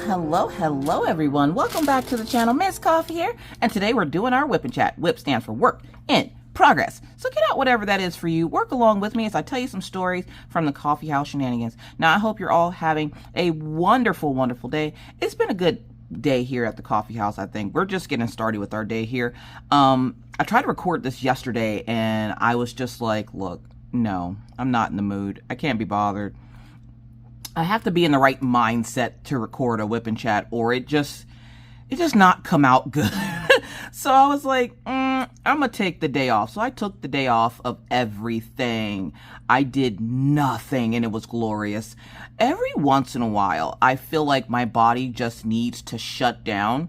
Hello everyone. Welcome back to the channel. Miss Coffee here, and today we're doing our whip and chat. Whip stands for work in progress. So get out whatever that is for you. Work along with me as I tell you some stories from the coffee house shenanigans. Now, I hope you're all having a wonderful day. It's been a good day here at the coffee house. I think we're just getting started with our day here. I tried to record this yesterday and I was just like, look, no, I'm not in the mood. I can't be bothered. I have to be in the right mindset to record a whip and chat, or it just not come out good. So I was like, I'm gonna take the day off. So I took the day off of everything. I did nothing, and it was glorious. Every once in a while, I feel like my body just needs to shut down,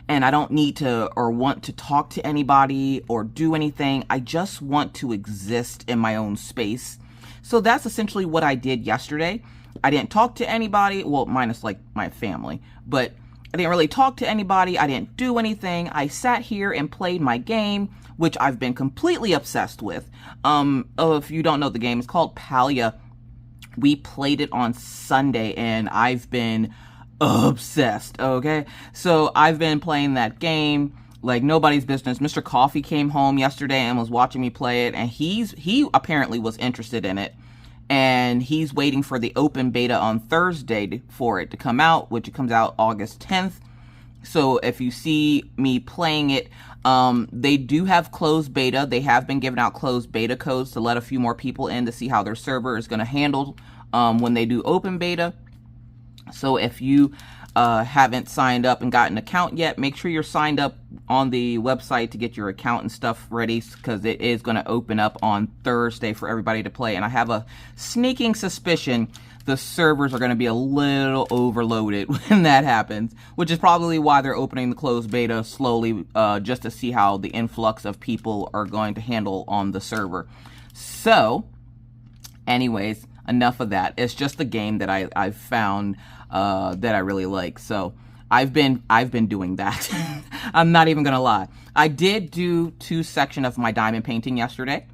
and I don't need to or want to talk to anybody or do anything. I just want to exist in my own space. So that's essentially what I did yesterday. I didn't talk to anybody, well, minus like my family, but I didn't really talk to anybody. I didn't do anything. I sat here and played my game, which I've been completely obsessed with. If you don't know the game, it's called Palia. We played it on Sunday and I've been obsessed, okay? So I've been playing that game like nobody's business. Mr. Coffee came home yesterday and was watching me play it, and he apparently was interested in it, and he's waiting for the open beta on Thursday for it to come out, which it comes out August 10th. So if you see me playing it, they do have closed beta. They have been giving out closed beta codes to let a few more people in to see how their server is going to handle when they do open beta. So if you haven't signed up and got an account yet, make sure you're signed up on the website to get your account and stuff ready, because it is going to open up on Thursday for everybody to play. And I have a sneaking suspicion the servers are going to be a little overloaded when that happens, which is probably why they're opening the closed beta slowly, just to see how the influx of people are going to handle on the server. So anyways, enough of that. It's just the game that I've found that I really like. So I've been doing that. I'm not even gonna lie. I did do 2 sections of my diamond painting yesterday.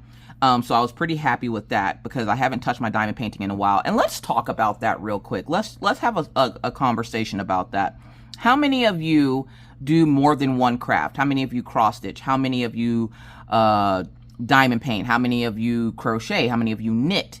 So I was pretty happy with that, because I haven't touched my diamond painting in a while. And let's talk about that real quick. Let's have a conversation about that. How many of you do more than one craft? How many of you cross stitch? How many of you diamond paint? How many of you crochet? How many of you knit?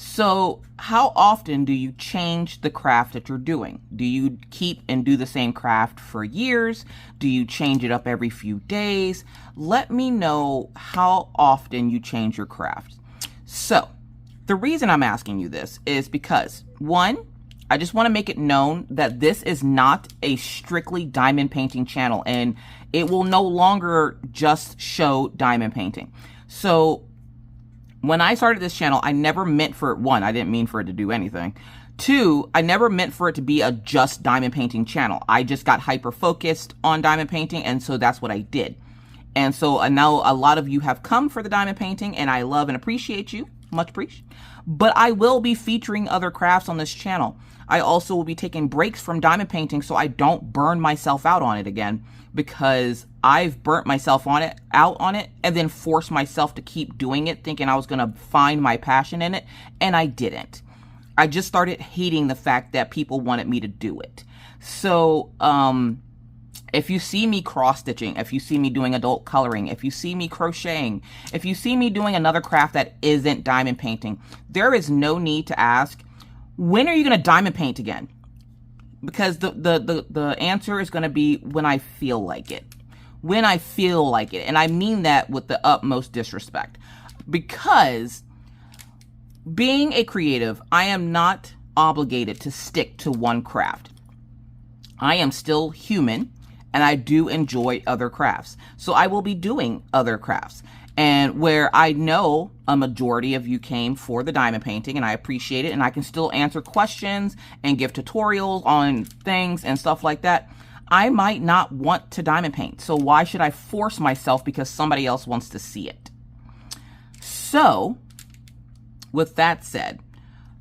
So how often do you change the craft that you're doing? Do you keep and do the same craft for years? Do you change it up every few days? Let me know how often you change your craft. So the reason I'm asking you this is because, one, I just want to make it known that this is not a strictly diamond painting channel, and it will no longer just show diamond painting. So when I started this channel, I never meant for it, one, I didn't mean for it to do anything. 2, I never meant for it to be a just diamond painting channel. I just got hyper focused on diamond painting, and so that's what I did. And so now a lot of you have come for the diamond painting, and I love and appreciate you. Much appreciated. But I will be featuring other crafts on this channel. I also will be taking breaks from diamond painting so I don't burn myself out on it again, because I've burnt myself out on it and then forced myself to keep doing it, thinking I was going to find my passion in it, and I didn't. I just started hating the fact that people wanted me to do it. So if you see me cross-stitching, if you see me doing adult coloring, if you see me crocheting, if you see me doing another craft that isn't diamond painting, there is no need to ask, when are you going to diamond paint again? Because the answer is going to be when I feel like it. When I feel like it. And I mean that with the utmost disrespect. Because being a creative, I am not obligated to stick to one craft. I am still human, and I do enjoy other crafts. So I will be doing other crafts. And where I know a majority of you came for the diamond painting, and I appreciate it, and I can still answer questions and give tutorials on things and stuff like that, I might not want to diamond paint. So why should I force myself because somebody else wants to see it? So with that said,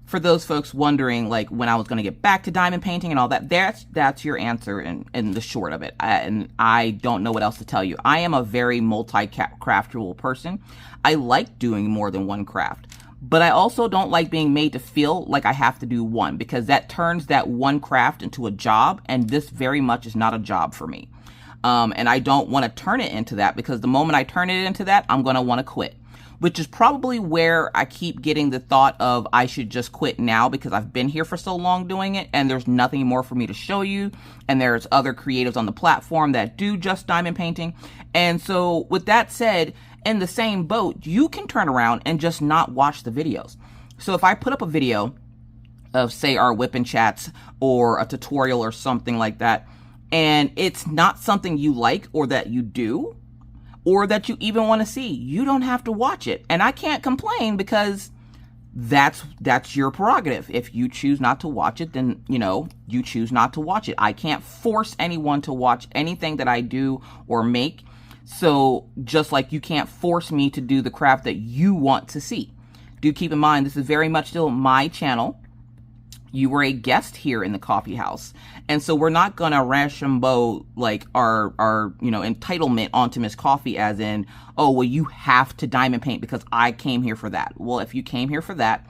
for those folks wondering like when I was going to get back to diamond painting and all that, that's your answer in the short of it. And I don't know what else to tell you. I am a very multi-craftual person. I like doing more than one craft, But I also don't like being made to feel like I have to do one, because that turns that one craft into a job, and this very much is not a job for me. And I don't want to turn it into that, because the moment I turn it into that, I'm going to want to quit, which is probably where I keep getting the thought of I should just quit now, because I've been here for so long doing it and there's nothing more for me to show you. And there's other creatives on the platform that do just diamond painting. And so with that said, in the same boat, you can turn around and just not watch the videos. So if I put up a video of, say, our whipping chats or a tutorial or something like that, and it's not something you like or that you do, or that you even want to see, you don't have to watch it. And I can't complain, because that's your prerogative. If you choose not to watch it, then, you know, you choose not to watch it. I can't force anyone to watch anything that I do or make. So just like you can't force me to do the craft that you want to see. Do keep in mind, this is very much still my channel. You were a guest here in the coffee house. And so we're not going to Rochambeau like our, you know, entitlement onto Miss Coffee, as in, oh, well, you have to diamond paint because I came here for that. Well, if you came here for that,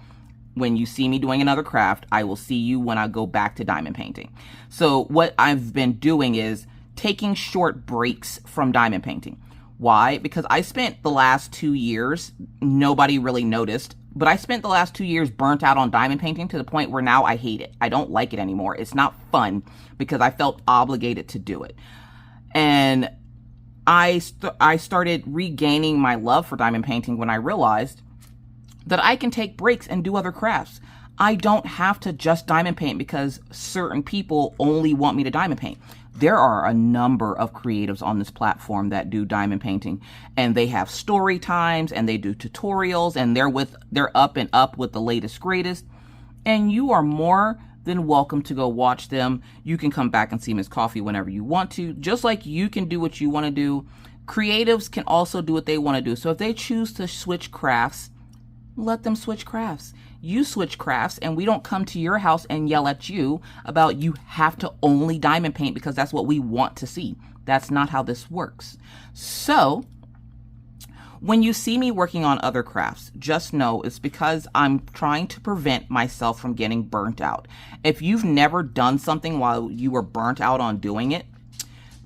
when you see me doing another craft, I will see you when I go back to diamond painting. So what I've been doing is taking short breaks from diamond painting. Why? Because I spent the last 2 years, nobody really noticed, but I spent the last 2 years burnt out on diamond painting to the point where now I hate it. I don't like it anymore. It's not fun, because I felt obligated to do it. And I started regaining my love for diamond painting when I realized that I can take breaks and do other crafts. I don't have to just diamond paint because certain people only want me to diamond paint. There are a number of creatives on this platform that do diamond painting, and they have story times and they do tutorials, and they're up and up with the latest greatest. And you are more than welcome to go watch them. You can come back and see Miss Coffee whenever you want to. Just like you can do what you want to do, creatives can also do what they want to do. So if they choose to switch crafts, let them switch crafts. You switch crafts, and we don't come to your house and yell at you about you have to only diamond paint because that's what we want to see. That's not how this works. So when you see me working on other crafts, just know it's because I'm trying to prevent myself from getting burnt out. If you've never done something while you were burnt out on doing it,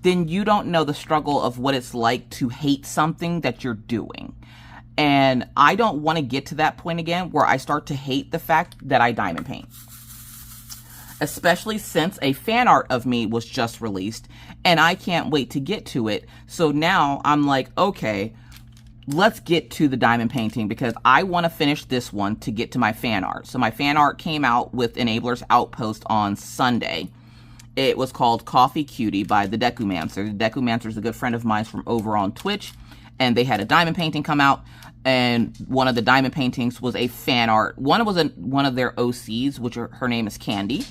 then you don't know the struggle of what it's like to hate something that you're doing. And I don't want to get to that point again where I start to hate the fact that I diamond paint. Especially since a fan art of me was just released and I can't wait to get to it. So now I'm like, okay, let's get to the diamond painting because I want to finish this one to get to my fan art. So my fan art came out with Enabler's Outpost on Sunday. It was called Coffee Cutie by the Decumancer. The Decumancer is a good friend of mine from over on Twitch. And they had a diamond painting come out, and one of the diamond paintings was a fan art. One was one of their OCs, which her name is Candy.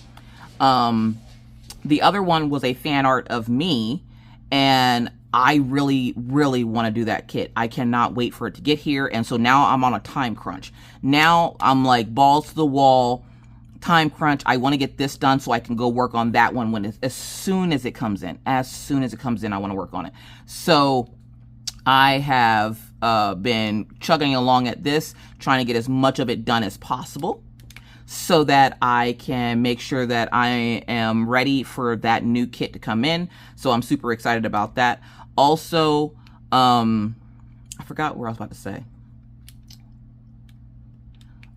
The other one was a fan art of me, and I really, really want to do that kit. I cannot wait for it to get here, and so now I'm on a time crunch. Now I'm like balls to the wall, time crunch. I want to get this done so I can go work on that one as soon as it comes in. As soon as it comes in, I want to work on it. So I have been chugging along at this, trying to get as much of it done as possible so that I can make sure that I am ready for that new kit to come in. So I'm super excited about that. Also, I forgot what I was about to say.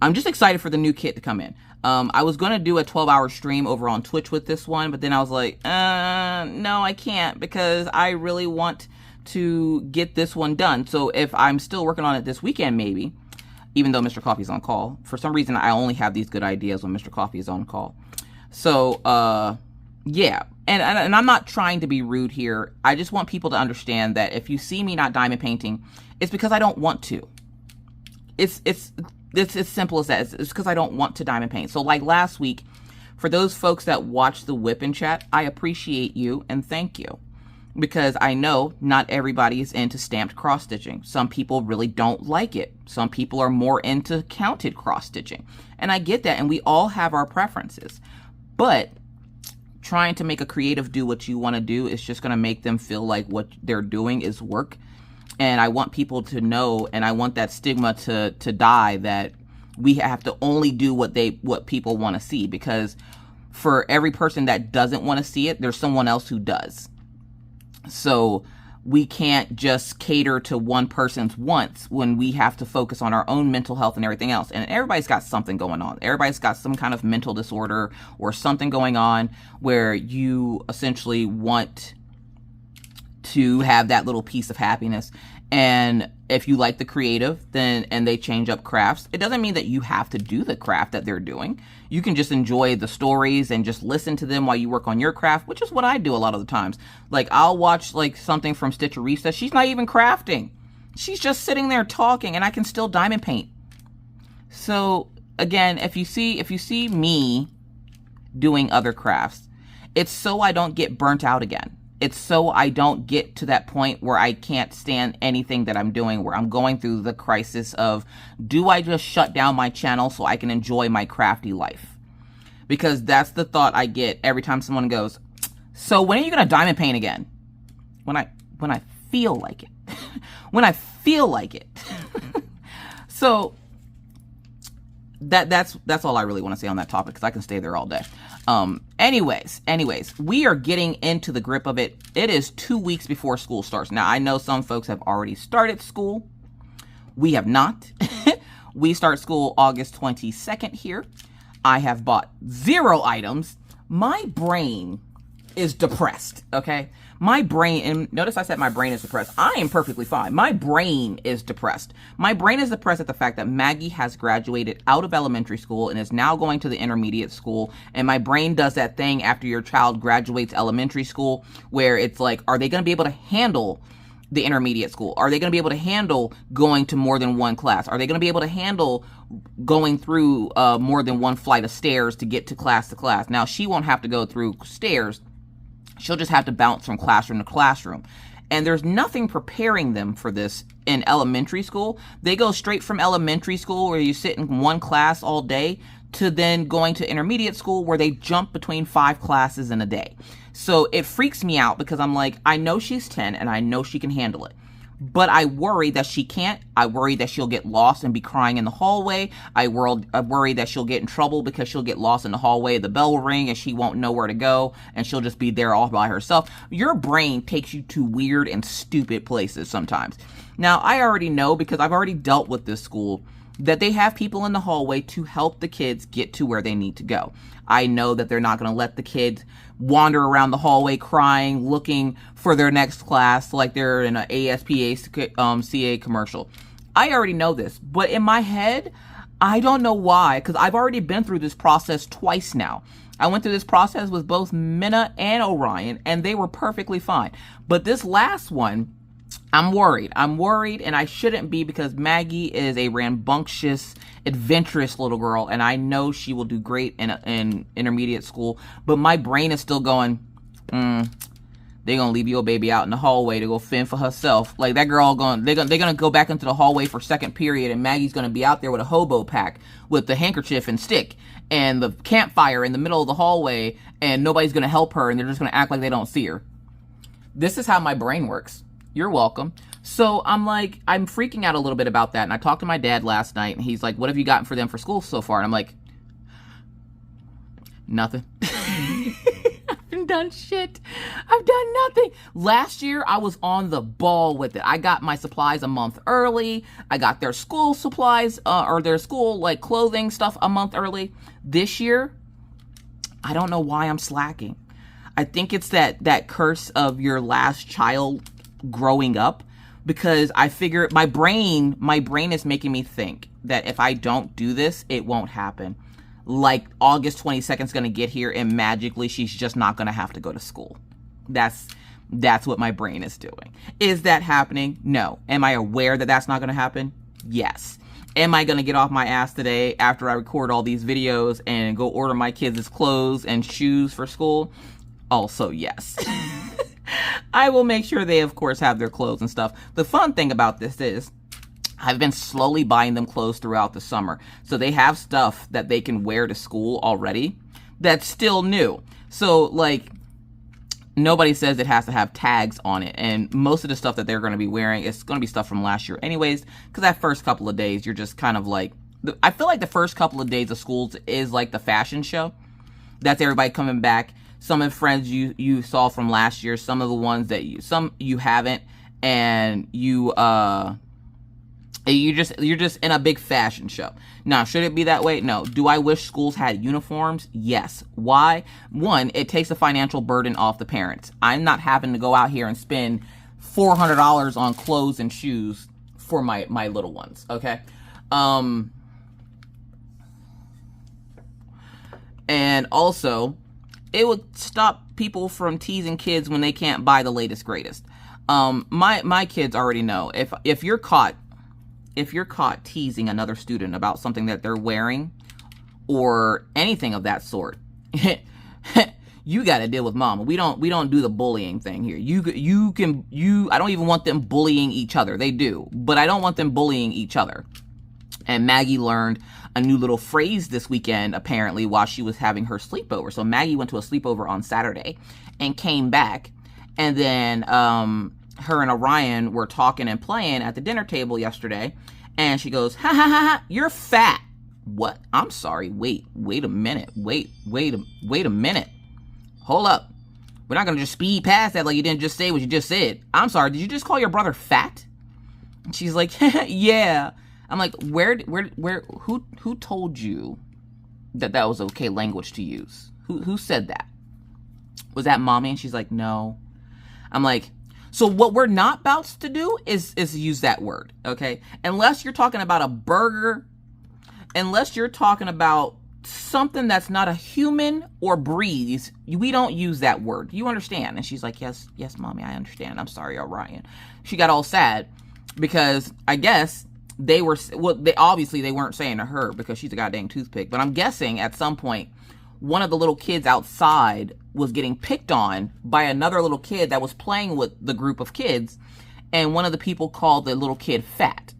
I'm just excited for the new kit to come in. I was going to do a 12-hour stream over on Twitch with this one, but then I was like, no, I can't because I really want to get this one done. So if I'm still working on it this weekend, maybe, even though Mr. Coffee's on call, for some reason I only have these good ideas when Mr. Coffee is on call. So yeah, and I'm not trying to be rude here. I just want people to understand that if you see me not diamond painting, it's because I don't want to. It's as simple as that. It's because I don't want to diamond paint. So like last week, for those folks that watch the whip and chat, I appreciate you and thank you. Because I know not everybody is into stamped cross stitching. Some people really don't like it. Some people are more into counted cross stitching. And I get that, and we all have our preferences. But trying to make a creative do what you want to do is just going to make them feel like what they're doing is work. And I want people to know, and I want that stigma to die that we have to only do what people want to see, because for every person that doesn't want to see it, there's someone else who does. So we can't just cater to one person's wants when we have to focus on our own mental health and everything else. And everybody's got something going on. Everybody's got some kind of mental disorder or something going on where you essentially want to have that little piece of happiness. And if you like the creative, and they change up crafts, it doesn't mean that you have to do the craft that they're doing. You can just enjoy the stories and just listen to them while you work on your craft, which is what I do a lot of the times. Like, I'll watch like something from Stitcherista. She's not even crafting. She's just sitting there talking, and I can still diamond paint. So again, if you see me doing other crafts, it's so I don't get burnt out again. It's so I don't get to that point where I can't stand anything that I'm doing, where I'm going through the crisis of, do I just shut down my channel so I can enjoy my crafty life? Because that's the thought I get every time someone goes, so when are you going to diamond paint again? When I feel like it. When I feel like it. So that's all I really want to say on that topic, because I can stay there all day. Anyways, we are getting into the grip of it. It is 2 weeks before school starts. Now, I know some folks have already started school. We have not. We start school August 22nd here. I have bought 0 items. My brain is depressed, okay? My brain, and notice I said my brain is depressed. I am perfectly fine. My brain is depressed. My brain is depressed at the fact that Maggie has graduated out of elementary school and is now going to the intermediate school. And my brain does that thing after your child graduates elementary school where it's like, are they going to be able to handle the intermediate school? Are they going to be able to handle going to more than one class? Are they going to be able to handle going through more than one flight of stairs to get to class to class? Now, she won't have to go through stairs. She'll just have to bounce from classroom to classroom. And there's nothing preparing them for this in elementary school. They go straight from elementary school, where you sit in one class all day, to then going to intermediate school, where they jump between 5 classes in a day. So it freaks me out, because I'm like, I know she's 10 and I know she can handle it. But I worry that she can't. I worry that she'll get lost and be crying in the hallway. I worry that she'll get in trouble because she'll get lost in the hallway. The bell will ring and she won't know where to go, and she'll just be there all by herself. Your brain takes you to weird and stupid places sometimes. Now, I already know, because I've already dealt with this school, that they have people in the hallway to help the kids get to where they need to go. I know that they're not going to let the kids wander around the hallway crying, looking for their next class like they're in an ASPCA commercial. I already know this, but in my head, I don't know why, because I've already been through this process twice now. I went through this process with both Minna and Orion, and they were perfectly fine. But this last one, I'm worried. I'm worried, and I shouldn't be, because Maggie is a rambunctious, adventurous little girl, and I know she will do great in intermediate school. But my brain is still going, they're gonna leave your baby out in the hallway to go fend for herself. Like, that girl they're gonna go back into the hallway for second period, and Maggie's gonna be out there with a hobo pack with the handkerchief and stick and the campfire in the middle of the hallway, and nobody's gonna help her, and they're just gonna act like they don't see her. This is how my brain works. You're welcome. So I'm like, I'm freaking out a little bit about that. And I talked to my dad last night, and he's like, what have you gotten for them for school so far? And I'm like, nothing. I haven't done shit. I've done nothing. Last year, I was on the ball with it. I got my supplies a month early. I got their school supplies, or their school, like, clothing stuff a month early. This year, I don't know why I'm slacking. I think it's that curse of your last child growing up, because I figure my brain is making me think that if I don't do this, it won't happen. Like, August 22nd is going to get here, and magically she's just not going to have to go to school. That's what my brain is doing. Is that happening? No. Am I aware that that's not going to happen? Yes. Am I going to get off my ass today after I record all these videos and go order my kids' clothes and shoes for school? Also, yes. I will make sure they, of course, have their clothes and stuff. The fun thing about this is I've been slowly buying them clothes throughout the summer. So they have stuff that they can wear to school already that's still new. So, like, nobody says it has to have tags on it. And most of the stuff that they're going to be wearing is going to be stuff from last year anyways, because that first couple of days, you're just kind of like I feel like the first couple of days of schools is like the fashion show. That's everybody coming back. Some of the friends you saw from last year, some of the ones that you haven't, and you're just in a big fashion show. Now, should it be that way? No. Do I wish schools had uniforms? Yes. Why? One, it takes the financial burden off the parents. I'm not having to go out here and spend $400 on clothes and shoes for my little ones. Okay. And also, it would stop people from teasing kids when they can't buy the latest greatest. My kids already know if you're caught teasing another student about something that they're wearing or anything of that sort, you got to deal with mama. We don't do the bullying thing here. I don't even want them bullying each other. They do, but I don't want them bullying each other. And Maggie learned a new little phrase this weekend, apparently, while she was having her sleepover. So Maggie went to a sleepover on Saturday and came back. And then her and Orion were talking and playing at the dinner table yesterday. And she goes, ha, ha, ha, ha, you're fat. What? I'm sorry. Wait a minute. Wait a minute. Hold up. We're not going to just speed past that like you didn't just say what you just said. I'm sorry. Did you just call your brother fat? And she's like, yeah. I'm like, who told you that was okay language to use? Who said that? Was that mommy? And she's like, no. I'm like, so what we're not about to do is use that word, okay? Unless you're talking about a burger, unless you're talking about something that's not a human or breathes, we don't use that word. You understand? And she's like, yes, mommy, I understand. I'm sorry, Orion. She got all sad because I guess they obviously weren't saying to her because she's a goddamn toothpick, but I'm guessing at some point one of the little kids outside was getting picked on by another little kid that was playing with the group of kids, and one of the people called the little kid fat.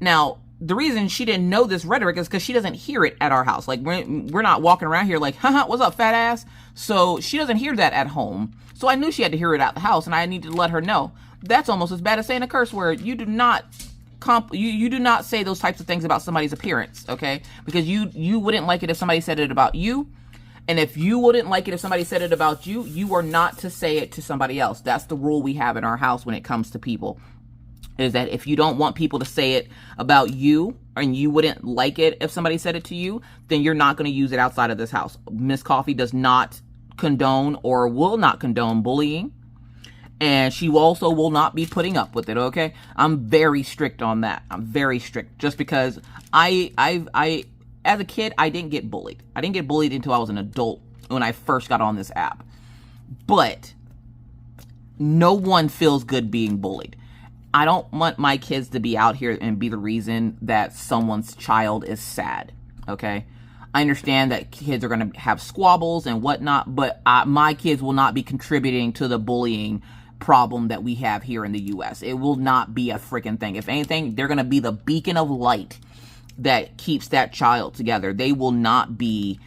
Now, the reason she didn't know this rhetoric is because she doesn't hear it at our house. Like, we're not walking around here like, haha, what's up, fat ass? So she doesn't hear that at home. So I knew she had to hear it at the house, and I needed to let her know that's almost as bad as saying a curse word. You do not you do not say those types of things about somebody's appearance, okay? Because you wouldn't like it if somebody said it about you. And if you wouldn't like it if somebody said it about you, you are not to say it to somebody else. That's the rule we have in our house when it comes to people. Is that if you don't want people to say it about you, and you wouldn't like it if somebody said it to you, then you're not going to use it outside of this house. Miss Coffee does not condone or will not condone bullying. And she also will not be putting up with it, okay? I'm very strict on that. I'm very strict. Just because I as a kid, I didn't get bullied. I didn't get bullied until I was an adult when I first got on this app. But no one feels good being bullied. I don't want my kids to be out here and be the reason that someone's child is sad, okay? I understand that kids are going to have squabbles and whatnot, but my kids will not be contributing to the bullying problem that we have here in the U.S. It will not be a freaking thing. If anything, they're going to be the beacon of light that keeps that child together. They will not be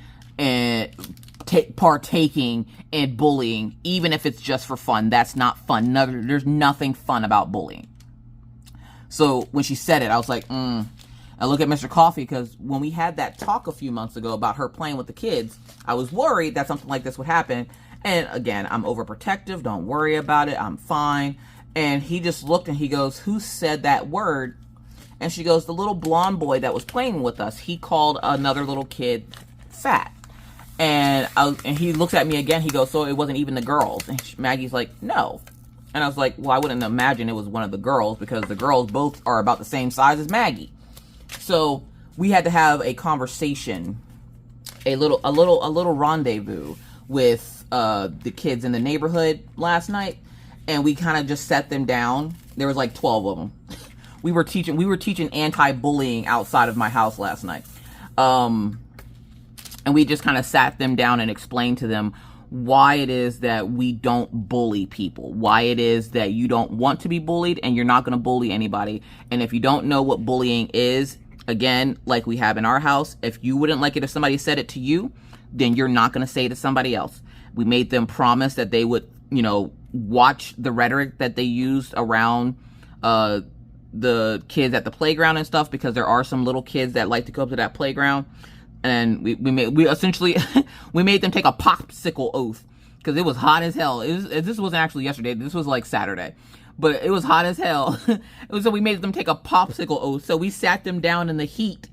partaking in bullying, even if it's just for fun. That's not fun. There's nothing fun about bullying. So when she said it, I was like, I look at Mr. Coffee, because when we had that talk a few months ago about her playing with the kids, I was worried that something like this would happen. And again, I'm overprotective. Don't worry about it. I'm fine. And he just looked and he goes, who said that word? And she goes, the little blonde boy that was playing with us, he called another little kid fat. And he looks at me again. He goes, so it wasn't even the girls? And Maggie's like, no. And I was like, well, I wouldn't imagine it was one of the girls, because the girls both are about the same size as Maggie. So we had to have a conversation, a little rendezvous with the kids in the neighborhood last night, and we kind of just set them down. There was like 12 of them. We were teaching anti-bullying outside of my house last night. And we just kind of sat them down and explained to them why it is that we don't bully people, why it is that you don't want to be bullied and you're not going to bully anybody. And if you don't know what bullying is, again, like we have in our house, if you wouldn't like it if somebody said it to you, then you're not going to say it to somebody else. We made them promise that they would, watch the rhetoric that they used around the kids at the playground and stuff, because there are some little kids that like to go up to that playground. And we essentially we made them take a popsicle oath, because it was hot as hell. This wasn't actually yesterday. This was like Saturday, but it was hot as hell. So we made them take a popsicle oath. So we sat them down in the heat.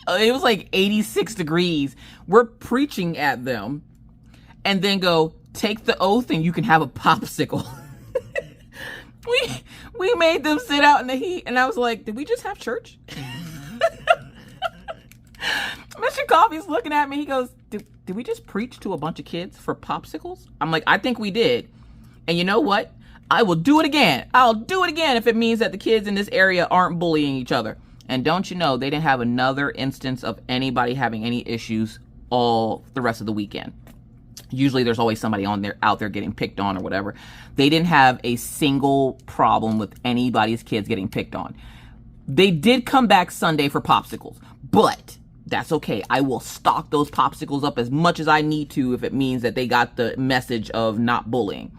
It was like 86 degrees. We're preaching at them, and then go, take the oath and you can have a popsicle. We made them sit out in the heat, and I was like, did we just have church? Mr. Coffee's looking at me. He goes, did we just preach to a bunch of kids for popsicles? I'm like, I think we did. And you know what? I will do it again. I'll do it again if it means that the kids in this area aren't bullying each other. And don't you know, they didn't have another instance of anybody having any issues all the rest of the weekend. Usually there's always somebody out there getting picked on or whatever. They didn't have a single problem with anybody's kids getting picked on. They did come back Sunday for popsicles, but that's okay. I will stock those popsicles up as much as I need to if it means that they got the message of not bullying.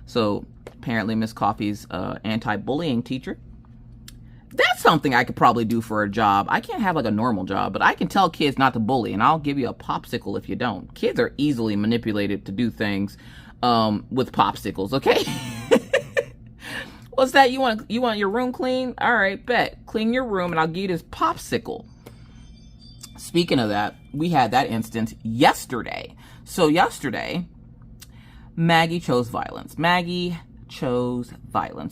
So apparently Miss Coffee's anti-bullying teacher. That's something I could probably do for a job. I can't have like a normal job, but I can tell kids not to bully, and I'll give you a popsicle if you don't. Kids are easily manipulated to do things with popsicles, okay? What's that? You want your room clean? All right, bet. Clean your room, and I'll give you this popsicle. Speaking of that, we had that instance yesterday. So yesterday, Maggie chose violence.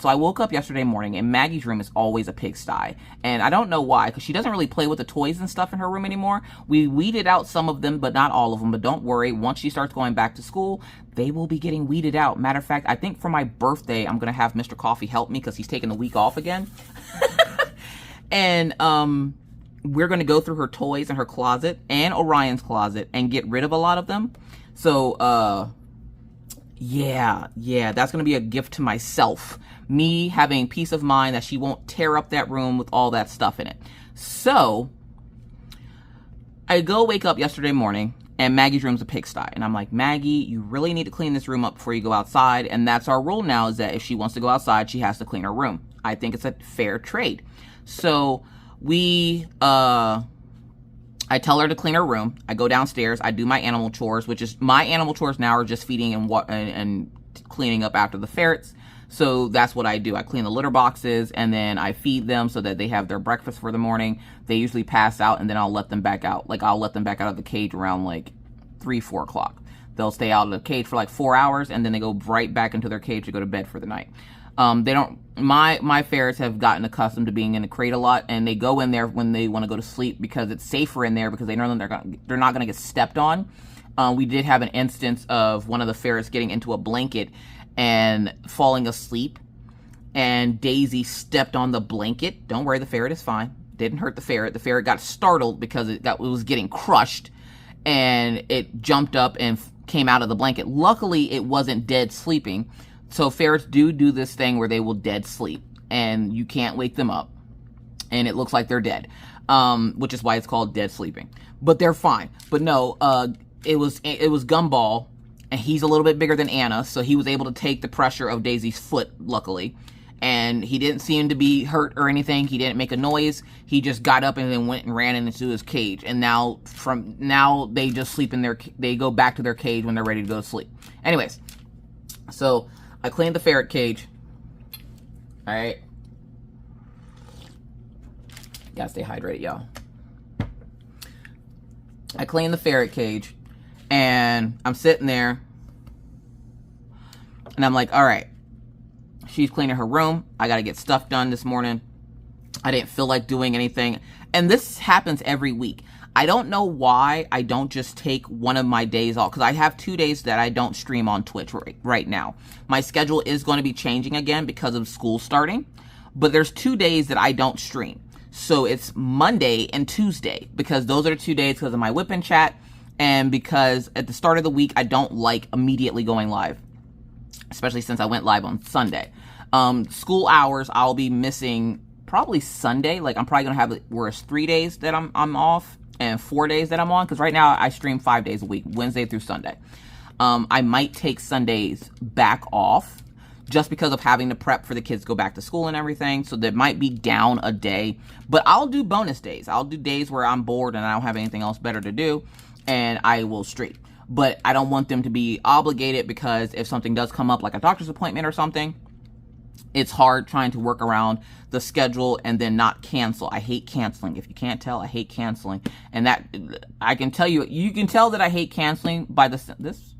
So I woke up yesterday morning, and Maggie's room is always a pigsty. And I don't know why, because she doesn't really play with the toys and stuff in her room anymore. We weeded out some of them, but not all of them. But don't worry, once she starts going back to school, they will be getting weeded out. Matter of fact, I think for my birthday, I'm going to have Mr. Coffee help me, because he's taking the week off again. And we're going to go through her toys in her closet and Orion's closet and get rid of a lot of them. So, yeah, that's going to be a gift to myself. Me having peace of mind that she won't tear up that room with all that stuff in it. So, I wake up yesterday morning, and Maggie's room's a pigsty. And I'm like, Maggie, you really need to clean this room up before you go outside. And that's our rule now, is that if she wants to go outside, she has to clean her room. I think it's a fair trade. So, I tell her to clean her room. I go downstairs. I do my animal chores, which is my animal chores now are just feeding and cleaning up after the ferrets. So that's what I do. I clean the litter boxes, and then I feed them so that they have their breakfast for the morning. They usually pass out, and then I'll let them back out. Like, I'll let them back out of the cage around like 3-4 o'clock. They'll stay out of the cage for like 4 hours, and then they go right back into their cage to go to bed for the night. My ferrets have gotten accustomed to being in the crate a lot, and they go in there when they want to go to sleep, because it's safer in there, because they know they're not going to get stepped on. We did have an instance of one of the ferrets getting into a blanket and falling asleep, and Daisy stepped on the blanket. Don't worry, the ferret is fine. Didn't hurt the ferret. The ferret got startled because it was getting crushed, and it jumped up and came out of the blanket. Luckily, it wasn't dead sleeping. So ferrets do this thing where they will dead sleep, and you can't wake them up, and it looks like they're dead, which is why it's called dead sleeping. But they're fine. But no, it was Gumball, and he's a little bit bigger than Anna, so he was able to take the pressure of Daisy's foot, luckily. And he didn't seem to be hurt or anything. He didn't make a noise. He just got up and then went and ran into his cage. And now they just sleep they go back to their cage when they're ready to go to sleep. Anyways, so I cleaned the ferret cage. All right. Gotta stay hydrated, y'all. I cleaned the ferret cage, and I'm sitting there, and I'm like, all right, she's cleaning her room. I gotta get stuff done this morning. I didn't feel like doing anything. And this happens every week. I don't know why I don't just take one of my days off, because I have 2 days that I don't stream on Twitch right now. My schedule is going to be changing again because of school starting, but there's 2 days that I don't stream. So it's Monday and Tuesday, because those are the 2 days because of my whip and chat, and because at the start of the week, I don't like immediately going live, especially since I went live on Sunday. School hours, I'll be missing probably Sunday. Like, I'm probably going to have where it's 3 days that I'm off and 4 days that I'm on, because right now I stream 5 days a week, Wednesday through Sunday. I might take Sundays back off just because of having to prep for the kids to go back to school and everything. So that might be down a day, but I'll do bonus days. I'll do days where I'm bored and I don't have anything else better to do, and I will stream. But I don't want them to be obligated, because if something does come up, like a doctor's appointment or something, it's hard trying to work around the schedule and then not cancel. I hate canceling. If you can't tell, I hate canceling. And that, I can tell you, you can tell that I hate canceling by this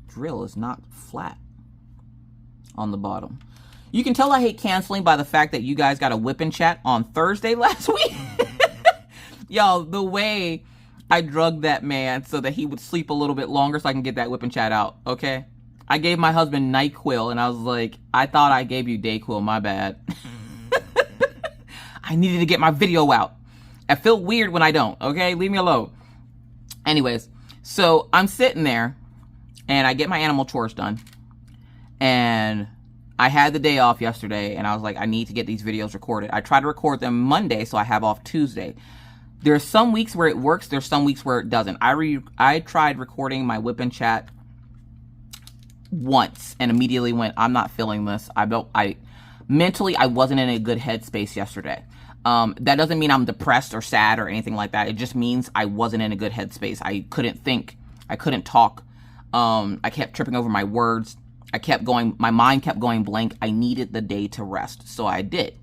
drill is not flat on the bottom. You can tell I hate canceling by the fact that you guys got a whipping chat on Thursday last week. Y'all, the way I drugged that man so that he would sleep a little bit longer so I can get that whipping chat out, okay? I gave my husband NyQuil, and I was like, I thought I gave you DayQuil, my bad. I needed to get my video out. I feel weird when I don't, okay? Leave me alone. Anyways, so I'm sitting there, and I get my animal chores done. And I had the day off yesterday, and I was like, I need to get these videos recorded. I try to record them Monday, so I have off Tuesday. There's some weeks where it works. There's some weeks where it doesn't. I tried recording my whip and chat once and immediately went, I'm not feeling this. Mentally, I wasn't in a good headspace yesterday. That doesn't mean I'm depressed or sad or anything like that. It just means I wasn't in a good headspace. I couldn't think. I couldn't talk. I kept tripping over my words. My mind kept going blank. I needed the day to rest. So I did.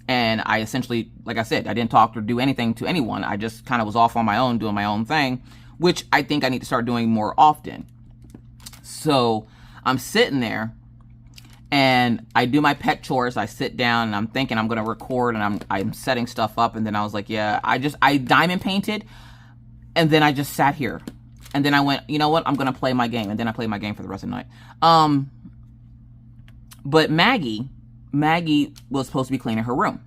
And I essentially, like I said, I didn't talk or do anything to anyone. I just kind of was off on my own, doing my own thing, which I think I need to start doing more often. So I'm sitting there and I do my pet chores. I sit down and I'm thinking I'm going to record, and I'm setting stuff up. And then I was like, yeah, I diamond painted. And then I just sat here. And then I went, you know what? I'm going to play my game. And then I played my game for the rest of the night. But Maggie was supposed to be cleaning her room.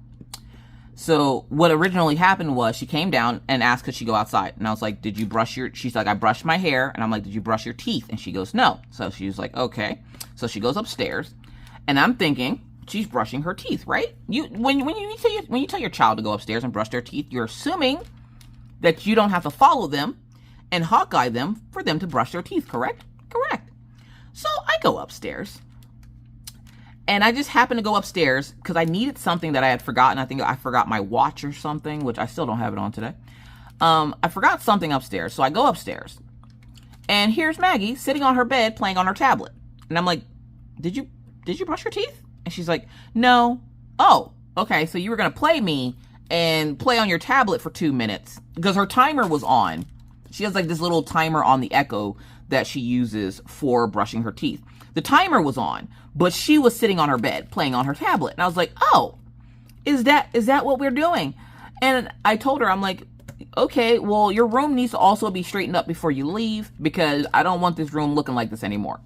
So what originally happened was she came down and asked, could she go outside? And I was like, did you brush she's like, I brushed my hair. And I'm like, did you brush your teeth? And she goes, no. So she was like, okay. So she goes upstairs, and I'm thinking she's brushing her teeth, right? When you tell your child to go upstairs and brush their teeth, you're assuming that you don't have to follow them and Hawkeye them for them to brush their teeth, correct? Correct. So I go upstairs. And I just happened to go upstairs because I needed something that I had forgotten. I think I forgot my watch or something, which I still don't have it on today. I forgot something upstairs. So I go upstairs. And here's Maggie sitting on her bed playing on her tablet. And I'm like, did you brush your teeth? And she's like, no. Oh, okay. So you were going to play me and play on your tablet for 2 minutes because her timer was on. She has like this little timer on the Echo that she uses for brushing her teeth. The timer was on, but she was sitting on her bed playing on her tablet. And I was like, oh, is that what we're doing? And I told her, I'm like, okay, well, your room needs to also be straightened up before you leave because I don't want this room looking like this anymore.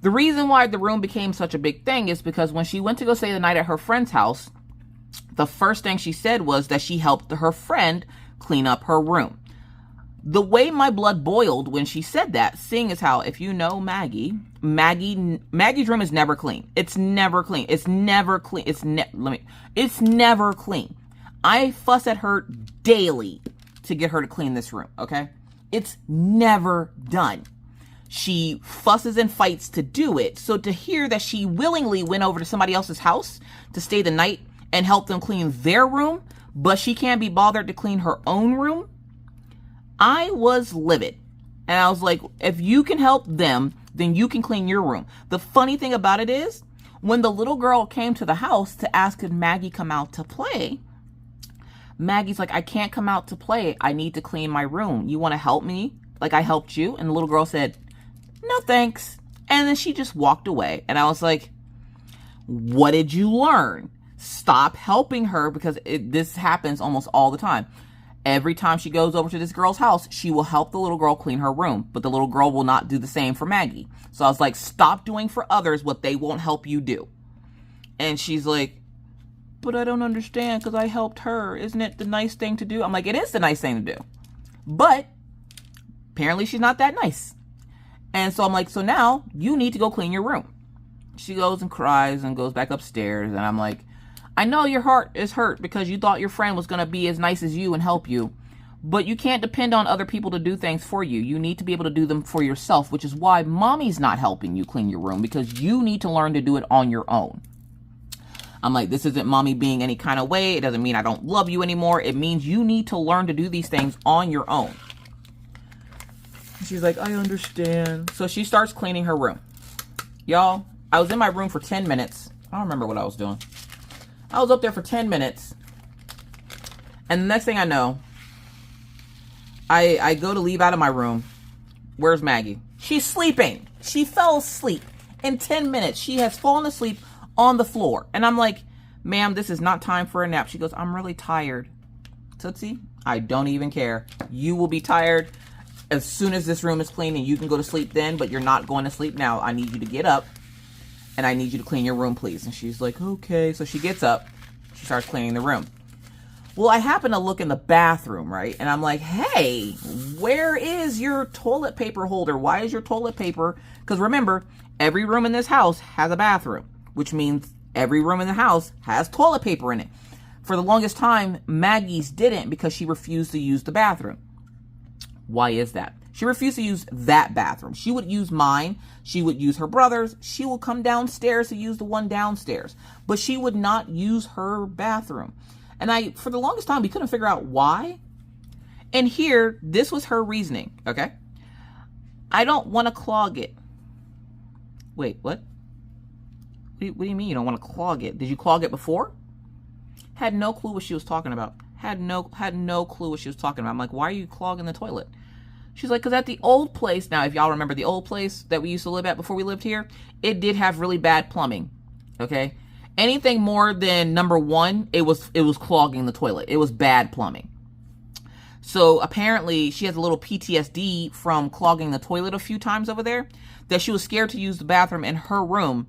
The reason why the room became such a big thing is because when she went to go stay the night at her friend's house, the first thing she said was that she helped her friend clean up her room. The way my blood boiled when she said that, seeing as how, if you know Maggie's room is never clean. It's never clean. It's never clean. It's never clean. I fuss at her daily to get her to clean this room, okay? It's never done. She fusses and fights to do it. So to hear that she willingly went over to somebody else's house to stay the night and help them clean their room, but she can't be bothered to clean her own room, I was livid. And I was like, if you can help them, then you can clean your room. The funny thing about it is, when the little girl came to the house to ask could Maggie come out to play, Maggie's like, I can't come out to play. I need to clean my room. You want to help me? Like I helped you? And the little girl said, no thanks. And then she just walked away. And I was like, what did you learn? Stop helping her, because this happens almost all the time. Every time she goes over to this girl's house, she will help the little girl clean her room, but the little girl will not do the same for Maggie. So I was like, stop doing for others what they won't help you do. And she's like, but I don't understand because I helped her. Isn't it the nice thing to do? I'm like, it is the nice thing to do. But apparently she's not that nice. And so I'm like, so now you need to go clean your room. She goes and cries and goes back upstairs. And I'm like, I know your heart is hurt because you thought your friend was going to be as nice as you and help you. But you can't depend on other people to do things for you. You need to be able to do them for yourself, which is why mommy's not helping you clean your room, because you need to learn to do it on your own. I'm like, this isn't mommy being any kind of way. It doesn't mean I don't love you anymore. It means you need to learn to do these things on your own. She's like, I understand. So she starts cleaning her room. Y'all, I was in my room for 10 minutes. I don't remember what I was doing. I was up there for 10 minutes. And the next thing I know, I go to leave out of my room. Where's Maggie? She's sleeping. She fell asleep. In 10 minutes, she has fallen asleep on the floor. And I'm like, ma'am, this is not time for a nap. She goes, I'm really tired. Tootsie, I don't even care. You will be tired as soon as this room is clean, and you can go to sleep then, but you're not going to sleep now. I need you to get up, and I need you to clean your room, please. And she's like, okay. So she gets up. She starts cleaning the room. Well, I happen to look in the bathroom, right? And I'm like, hey, where is your toilet paper holder? Why is your toilet paper? Because remember, every room in this house has a bathroom, which means every room in the house has toilet paper in it. For the longest time, Maggie's didn't, because she refused to use the bathroom. Why is that? She refused to use that bathroom. She would use mine. She would use her brother's. She would come downstairs to use the one downstairs. But she would not use her bathroom. And for the longest time, we couldn't figure out why. And here, this was her reasoning, okay? I don't want to clog it. Wait, what? What do you mean you don't want to clog it? Did you clog it before? Had no clue what she was talking about. Had no clue what she was talking about. I'm like, why are you clogging the toilet? She's like, because at the old place, now if y'all remember the old place that we used to live at before we lived here, it did have really bad plumbing, okay? Anything more than number 1, it was clogging the toilet. It was bad plumbing. So apparently she has a little PTSD from clogging the toilet a few times over there, that she was scared to use the bathroom in her room.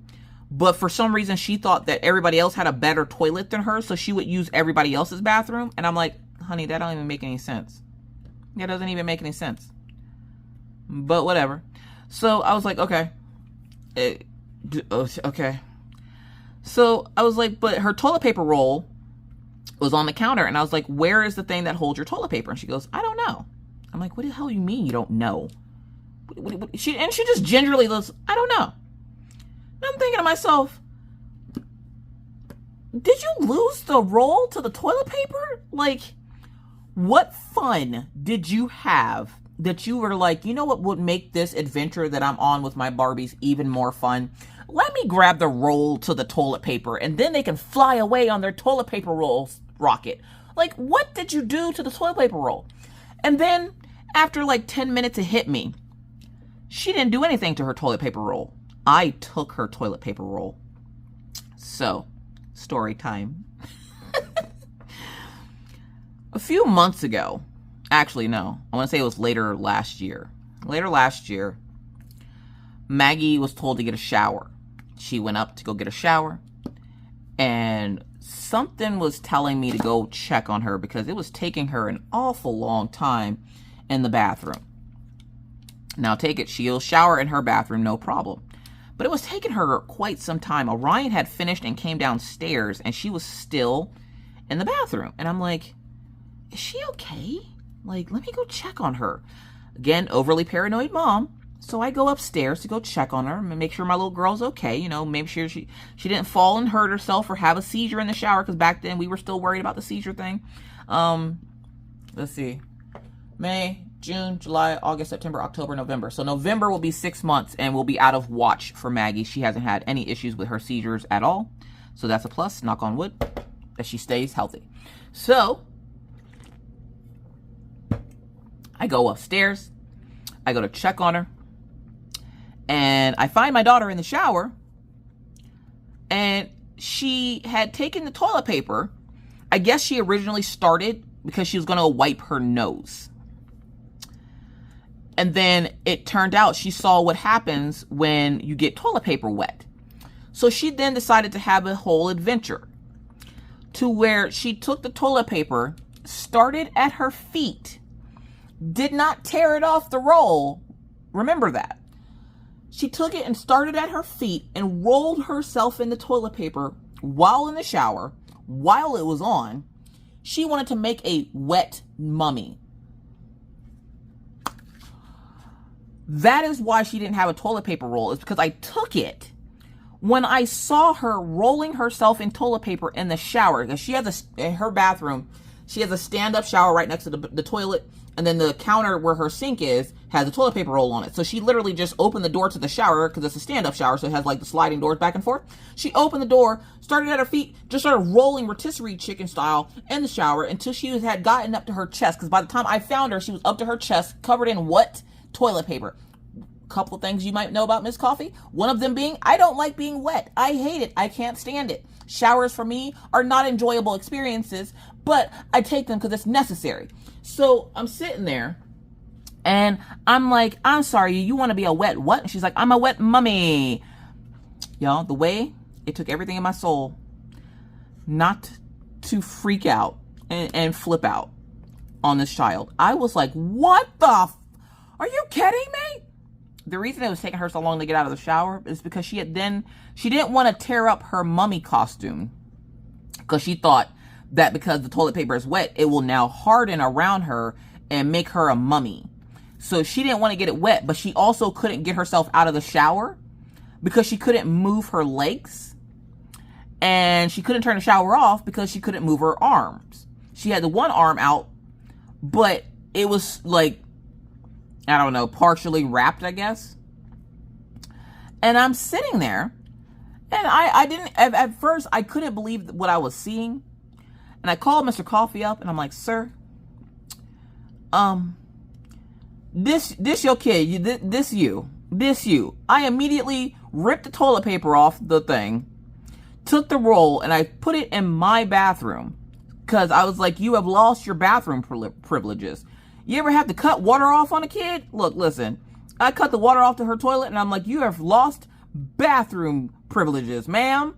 But for some reason, she thought that everybody else had a better toilet than her, so she would use everybody else's bathroom. And I'm like, honey, that don't even make any sense. That doesn't even make any sense. But whatever. So I was like, okay. Okay. So I was like, but her toilet paper roll was on the counter. And I was like, where is the thing that holds your toilet paper? And she goes, I don't know. I'm like, what the hell you mean you don't know? She just gingerly goes, I don't know. And I'm thinking to myself, did you lose the roll to the toilet paper? Like, what fun did you have that you were like, you know what would make this adventure that I'm on with my Barbies even more fun? Let me grab the roll to the toilet paper, and then they can fly away on their toilet paper roll rocket. Like, what did you do to the toilet paper roll? And then, after like 10 minutes, it hit me. She didn't do anything to her toilet paper roll. I took her toilet paper roll. So, story time. A few months ago, actually no, I want to say it was later last year. Later last year, Maggie was told to get a shower. She went up to go get a shower, and something was telling me to go check on her because it was taking her an awful long time in the bathroom. Now take it, she'll shower in her bathroom, no problem. But it was taking her quite some time. Orion had finished and came downstairs, and she was still in the bathroom. And I'm like, is she okay? Like, let me go check on her. Again, overly paranoid mom. So I go upstairs to go check on her and make sure my little girl's okay. You know, make sure she didn't fall and hurt herself or have a seizure in the shower, because back then we were still worried about the seizure thing. Let's see. May, June, July, August, September, October, November. So November will be 6 months and we'll be out of watch for Maggie. She hasn't had any issues with her seizures at all. So that's a plus, knock on wood, that she stays healthy. So I go upstairs. I go to check on her. And I find my daughter in the shower. And she had taken the toilet paper. I guess she originally started because she was going to wipe her nose. And then it turned out she saw what happens when you get toilet paper wet. So she then decided to have a whole adventure to where she took the toilet paper, started at her feet, did not tear it off the roll. Remember that. She took it and started at her feet and rolled herself in the toilet paper while in the shower, while it was on. She wanted to make a wet mummy. That is why she didn't have a toilet paper roll. It's because I took it when I saw her rolling herself in toilet paper in the shower. Because she has in her bathroom, she has a stand-up shower right next to the toilet. And then the counter where her sink is has a toilet paper roll on it. So she literally just opened the door to the shower because it's a stand-up shower. So it has like the sliding doors back and forth. She opened the door, started at her feet, just started rolling rotisserie chicken style in the shower until she had gotten up to her chest. Because by the time I found her, she was up to her chest, covered in what? Toilet paper. Couple of things you might know about Miss Coffee. One of them being, I don't like being wet. I hate it. I can't stand it. Showers for me are not enjoyable experiences, but I take them because it's necessary. So I'm sitting there and I'm like, I'm sorry, you want to be a wet what? And she's like, I'm a wet mummy. Y'all, the way it took everything in my soul not to freak out and flip out on this child. I was like, what the are you kidding me? The reason it was taking her so long to get out of the shower is because she didn't want to tear up her mummy costume, because she thought that because the toilet paper is wet, it will now harden around her and make her a mummy. So she didn't want to get it wet, but she also couldn't get herself out of the shower because she couldn't move her legs, and she couldn't turn the shower off because she couldn't move her arms. She had the one arm out, but it was like, I don't know, partially wrapped, I guess. And I'm sitting there, and I didn't, at first, I couldn't believe what I was seeing. And I called Mr. Coffee up, and I'm like, sir, this your kid, this you. I immediately ripped the toilet paper off the thing, took the roll, and I put it in my bathroom. Because I was like, you have lost your bathroom privileges. You ever have to cut water off on a kid? Look, listen, I cut the water off to her toilet, and I'm like, you have lost bathroom privileges, ma'am.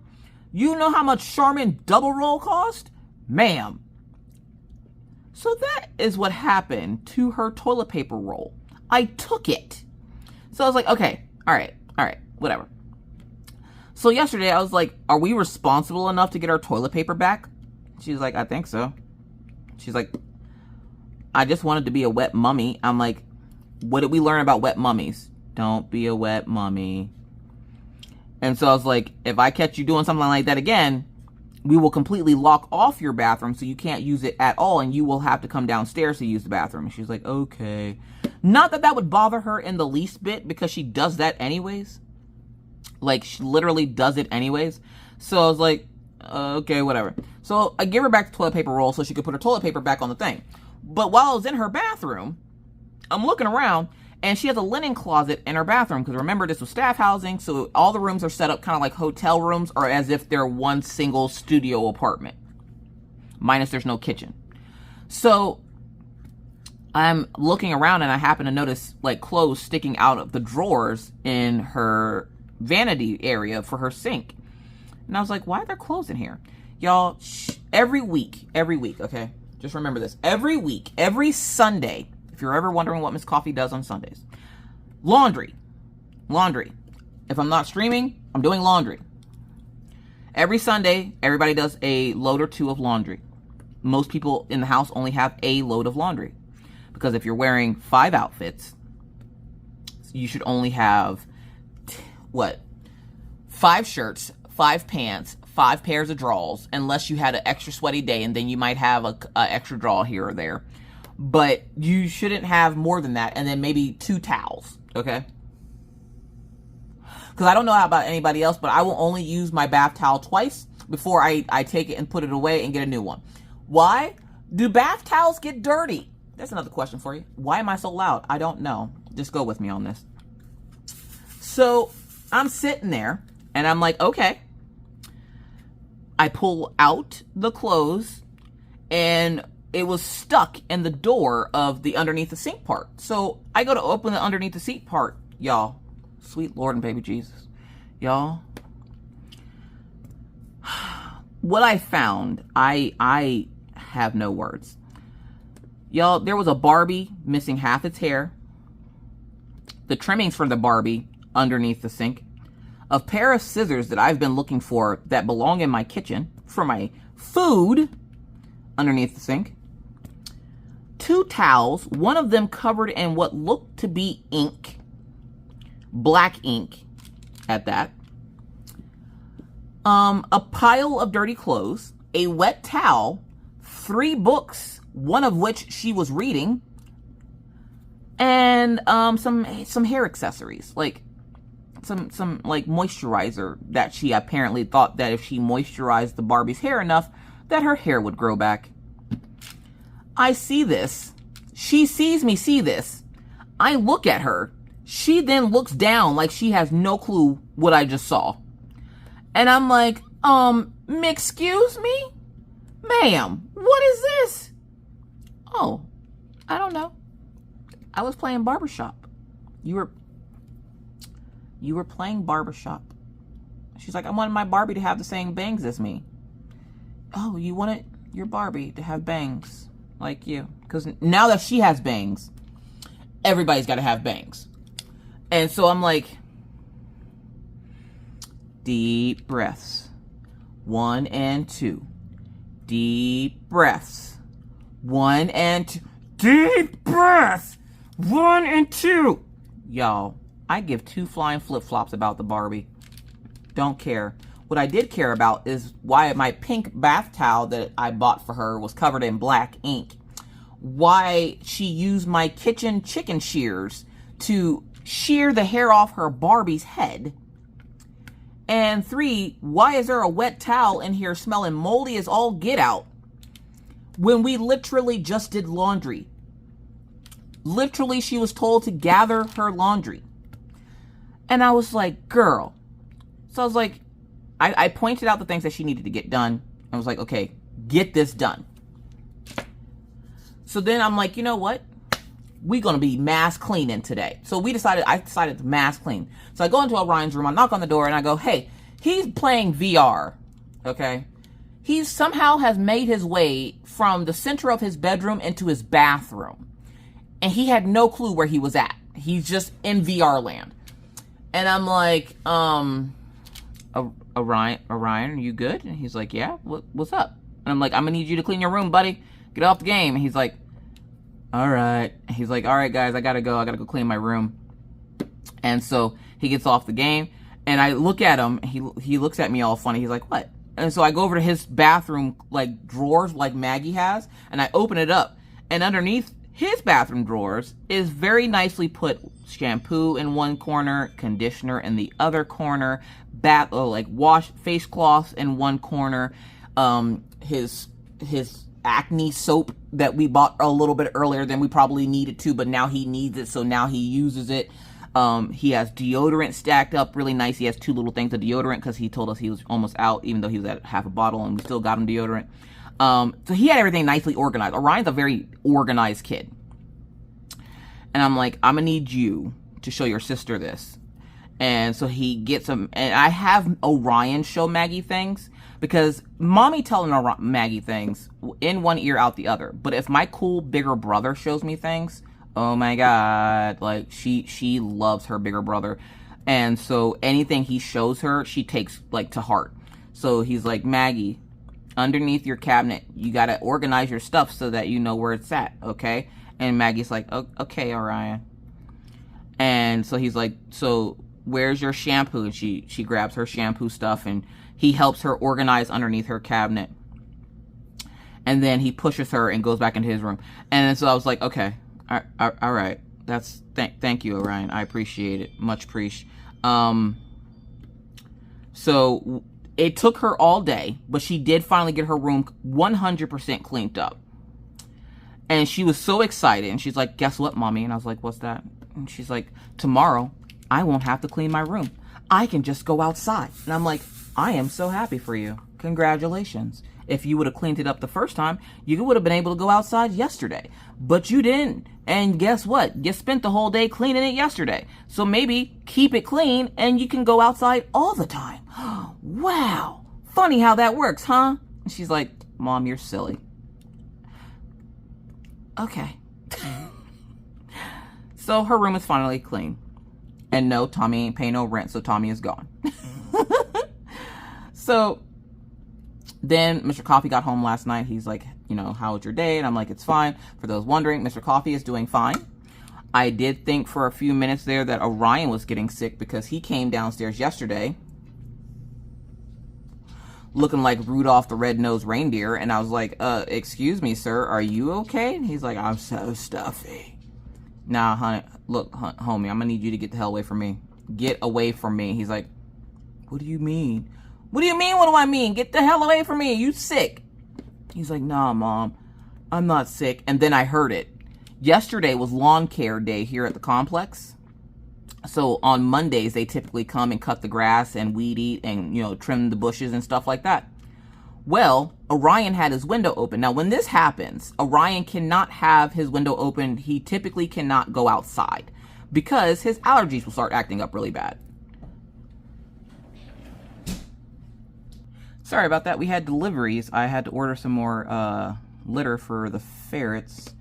You know how much Charmin double roll cost? Ma'am. So that is what happened to her toilet paper roll. I took it. So I was like, okay, all right, whatever. So yesterday I was like, are we responsible enough to get our toilet paper back? She's like, I think so. She's like, I just wanted to be a wet mummy. I'm like, what did we learn about wet mummies? Don't be a wet mummy. And so I was like, if I catch you doing something like that again, we will completely lock off your bathroom so you can't use it at all, and you will have to come downstairs to use the bathroom. And she's like, okay. Not that that would bother her in the least bit, because she does that anyways. Like, she literally does it anyways. So I was like, okay, whatever. So I gave her back the toilet paper roll so she could put her toilet paper back on the thing. But while I was in her bathroom, I'm looking around, and she has a linen closet in her bathroom. Because remember, this was staff housing, so all the rooms are set up kind of like hotel rooms, or as if they're one single studio apartment. Minus there's no kitchen. So I'm looking around, and I happen to notice like clothes sticking out of the drawers in her vanity area for her sink. And I was like, why are there clothes in here? Y'all, every week, okay? Just remember this. Every week, every Sunday, if you're ever wondering what Miss Coffee does on Sundays, laundry. If I'm not streaming, I'm doing laundry. Every Sunday, everybody does a load or two of laundry. Most people in the house only have a load of laundry. Because if you're wearing 5 outfits, you should only have, 5 shirts, 5 pants, 5 pairs of drawers, unless you had an extra sweaty day, and then you might have a extra drawer here or there. But you shouldn't have more than that, and then maybe 2 towels, okay? Because I don't know about anybody else, but I will only use my bath towel twice before I take it and put it away and get a new one. Why? Do bath towels get dirty? That's another question for you. Why am I so loud? I don't know. Just go with me on this. So I'm sitting there, and I'm like, okay. I pull out the clothes, and it was stuck in the door of the underneath the sink part. So I go to open the underneath the sink part, y'all. Sweet Lord and baby Jesus. Y'all. What I found, I have no words. Y'all, there was a Barbie missing half its hair. The trimmings for the Barbie underneath the sink. A pair of scissors that I've been looking for that belong in my kitchen for my food underneath the sink. 2 towels, one of them covered in what looked to be ink. black ink at that, a pile of dirty clothes, a wet towel, 3 books, one of which she was reading, and some hair accessories, like some like moisturizer that she apparently thought that if she moisturized the Barbie's hair enough that her hair would grow back. I see this. She sees me see this. I look at her. She then looks down like she has no clue what I just saw. And I'm like, excuse me? Ma'am, what is this? Oh, I don't know. I was playing barbershop. You were playing barbershop. She's like, I wanted my Barbie to have the same bangs as me. Oh, you wanted your Barbie to have bangs like you? Because now that she has bangs, everybody's got to have bangs. And so I'm like, deep breaths. 1 and 2. Deep breaths. 1 and 2. Deep breaths. 1 and 2. Y'all, I give 2 flying flip-flops about the Barbie. Don't care. What I did care about is why my pink bath towel that I bought for her was covered in black ink. Why she used my kitchen chicken shears to shear the hair off her Barbie's head. And 3, why is there a wet towel in here smelling moldy as all get out when we literally just did laundry? Literally, she was told to gather her laundry. And I was like, girl. So I was like, I pointed out the things that she needed to get done. I was like, okay, get this done. So then I'm like, you know what? We're going to be mass cleaning today. So I decided to mass clean. So I go into Orion's room, I knock on the door, and I go, hey, he's playing VR, okay? He somehow has made his way from the center of his bedroom into his bathroom. And he had no clue where he was at. He's just in VR land. And I'm like, Orion, are you good? And he's like, yeah, what's up? And I'm like, I'm gonna need you to clean your room, buddy. Get off the game. And he's like, all right. And he's like, all right, guys, I gotta go clean my room. And so he gets off the game, and I look at him. He looks at me all funny. He's like, what? And so I go over to his bathroom, like, drawers like Maggie has, and I open it up. And underneath his bathroom drawers is very nicely put shampoo in one corner, conditioner in the other corner, wash face cloths in one corner, his acne soap that we bought a little bit earlier than we probably needed to, but now he needs it, so now he uses it. He has deodorant stacked up really nice. He has 2 little things of deodorant because he told us he was almost out, even though he was at half a bottle, and we still got him deodorant. So he had everything nicely organized. Orion's a very organized kid. And I'm like, I'm gonna need you to show your sister this. And so he gets him, and I have Orion show Maggie things, because mommy telling Maggie things in one ear out the other. But if my cool bigger brother shows me things, oh my God, like she loves her bigger brother. And so anything he shows her, she takes like to heart. So he's like, Maggie, underneath your cabinet, you got to organize your stuff so that you know where it's at, okay? And Maggie's like, oh, okay, Orion. And so he's like, so where's your shampoo? And she grabs her shampoo stuff, and he helps her organize underneath her cabinet. And then he pushes her and goes back into his room. And so I was like, okay, all right. Thank you, Orion. I appreciate it. Much appreciate. So it took her all day, but she did finally get her room 100% cleaned up. And she was so excited. And she's like, guess what, Mommy? And I was like, what's that? And she's like, tomorrow, I won't have to clean my room. I can just go outside. And I'm like, I am so happy for you. Congratulations. If you would have cleaned it up the first time, you would have been able to go outside yesterday. But you didn't. And guess what? You spent the whole day cleaning it yesterday. So maybe keep it clean and you can go outside all the time. Wow. Funny how that works, huh? And she's like, Mom, you're silly. Okay. So her room is finally clean. And no, Tommy ain't paying no rent, so Tommy is gone. So then Mr. Coffee got home last night. He's like, you know, how was your day? And I'm like, it's fine. For those wondering, Mr. Coffee is doing fine. I did think for a few minutes there that Orion was getting sick because he came downstairs yesterday looking like Rudolph the Red-Nosed Reindeer. And I was like, excuse me, sir, are you okay? And he's like, I'm so stuffy. Nah, honey, look, homie, I'm gonna need you to get the hell away from me. Get away from me. He's like, what do you mean? What do you mean, what do I mean? Get the hell away from me. You sick? He's like, nah, Mom, I'm not sick. And then I heard it. Yesterday was lawn care day here at the complex. So on Mondays, they typically come and cut the grass and weed eat and, you know, trim the bushes and stuff like that. Well, Orion had his window open. Now, when this happens, Orion cannot have his window open. He typically cannot go outside because his allergies will start acting up really bad. Sorry about that. We had deliveries. I had to order some more litter for the ferrets,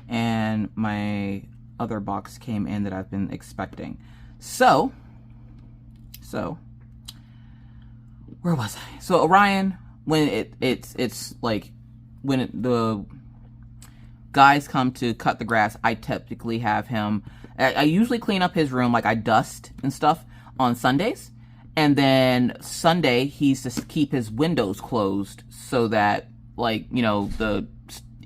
and my other box came in that I've been expecting. So where was I? So Orion, when it's like when the guys come to cut the grass, I typically have him. I usually clean up his room, like I dust and stuff on Sundays, and then Sunday he's to keep his windows closed so that, like, you know, the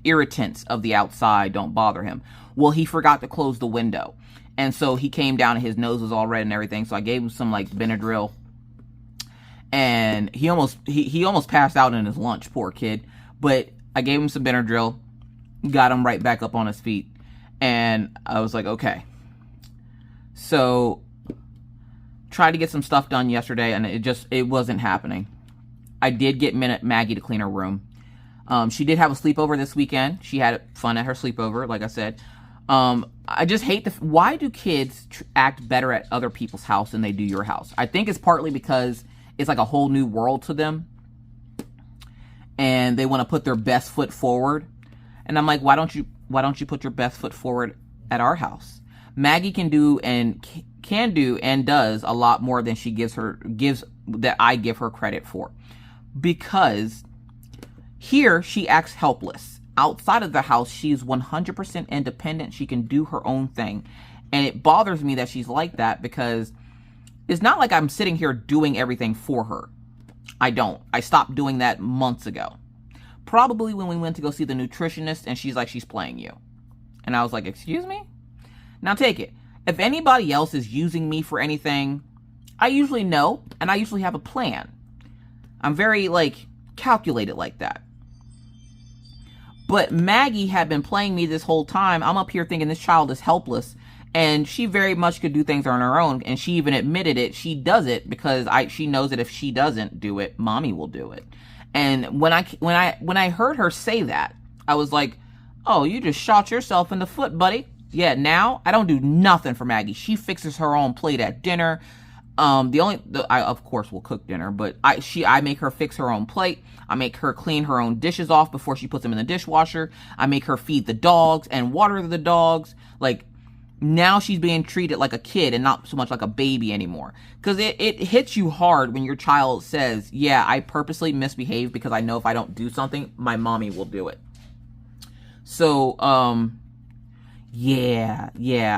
irritants of the outside don't bother him. Well, he forgot to close the window, and so he came down and his nose was all red and everything. So I gave him some like Benadryl, and he almost passed out in his lunch, poor kid. But I gave him some Benadryl, got him right back up on his feet, and I was like, okay. So tried to get some stuff done yesterday, and it wasn't happening. I did get Maggie to clean her room. She did have a sleepover this weekend. She had fun at her sleepover, like I said. I just hate why do kids act better at other people's house than they do your house? I think it's partly because it's like a whole new world to them, and they want to put their best foot forward. And I'm like, why don't you put your best foot forward at our house? Maggie can do and does a lot more than she gives that I give her credit for, because here she acts helpless. Outside of the house, she's 100% independent. She can do her own thing. And it bothers me that she's like that, because it's not like I'm sitting here doing everything for her. I don't. I stopped doing that months ago. Probably when we went to go see the nutritionist and she's like, she's playing you. And I was like, excuse me? Now take it. If anybody else is using me for anything, I usually know, and I usually have a plan. I'm very, like, calculated like that. But Maggie had been playing me this whole time. I'm up here thinking this child is helpless, and she very much could do things on her own, and she even admitted it. She does it because she knows that if she doesn't do it, mommy will do it. And when I heard her say that, I was like, oh, you just shot yourself in the foot, buddy. Yeah, now I don't do nothing for Maggie. She fixes her own plate at dinner. I of course will cook dinner, but I make her fix her own plate. I make her clean her own dishes off before she puts them in the dishwasher. I make her feed the dogs and water the dogs. Like, now she's being treated like a kid and not so much like a baby anymore. Because it hits you hard when your child says, yeah, I purposely misbehave because I know if I don't do something, my mommy will do it. So, yeah,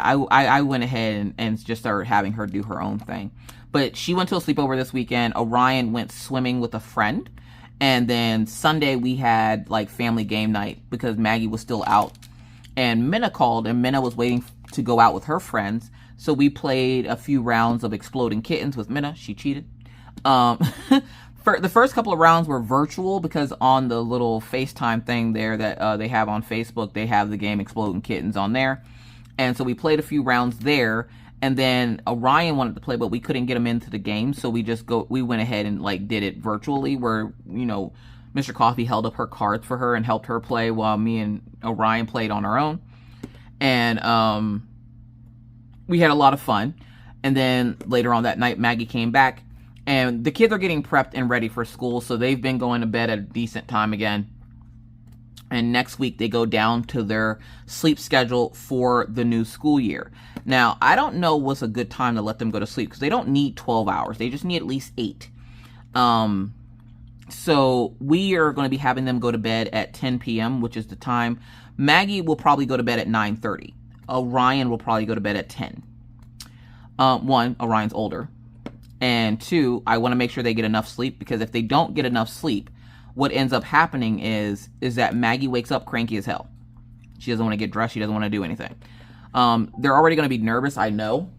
I went ahead and just started having her do her own thing. But she went to a sleepover this weekend. Orion went swimming with a friend. And then Sunday we had like family game night because Maggie was still out. And Minna called, and Minna was waiting to go out with her friends. So we played a few rounds of Exploding Kittens with Minna. She cheated. For the first couple of rounds were virtual because on the little FaceTime thing there that they have on Facebook, they have the game Exploding Kittens on there. And so we played a few rounds there. And then Orion wanted to play, but we couldn't get him into the game. So we went ahead and like did it virtually where, you know, Mr. Coffee held up her cards for her and helped her play while me and Orion played on our own. And we had a lot of fun. And then later on that night, Maggie came back. And the kids are getting prepped and ready for school, so they've been going to bed at a decent time again. And next week, they go down to their sleep schedule for the new school year. Now, I don't know what's a good time to let them go to sleep, because they don't need 12 hours. They just need at least 8. So we are going to be having them go to bed at 10 p.m., which is the time. Maggie will probably go to bed at 9:30. Orion will probably go to bed at 10. One, Orion's older. And two, I want to make sure they get enough sleep, because if they don't get enough sleep, what ends up happening is that Maggie wakes up cranky as hell. She doesn't want to get dressed. She doesn't want to do anything. They're already going to be nervous, I know.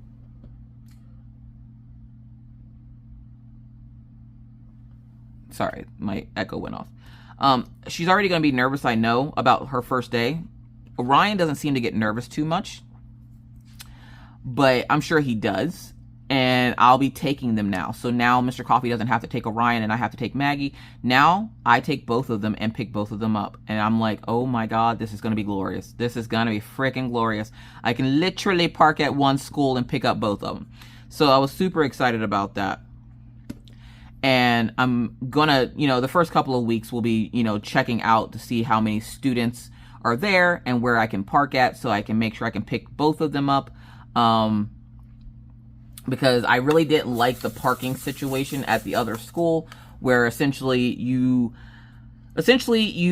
Sorry, my echo went off. She's already going to be nervous, I know, about her first day. Orion doesn't seem to get nervous too much, but I'm sure he does. And I'll be taking them now. So now Mr. Coffee doesn't have to take Orion and I have to take Maggie. Now I take both of them and pick both of them up. And I'm like, oh my God, this is going to be glorious. This is going to be freaking glorious. I can literally park at one school and pick up both of them. So I was super excited about that. And I'm gonna, the first couple of weeks will be, checking out to see how many students are there and where I can park at, so I can make sure I can pick both of them up. Because I really didn't like the parking situation at the other school, where essentially you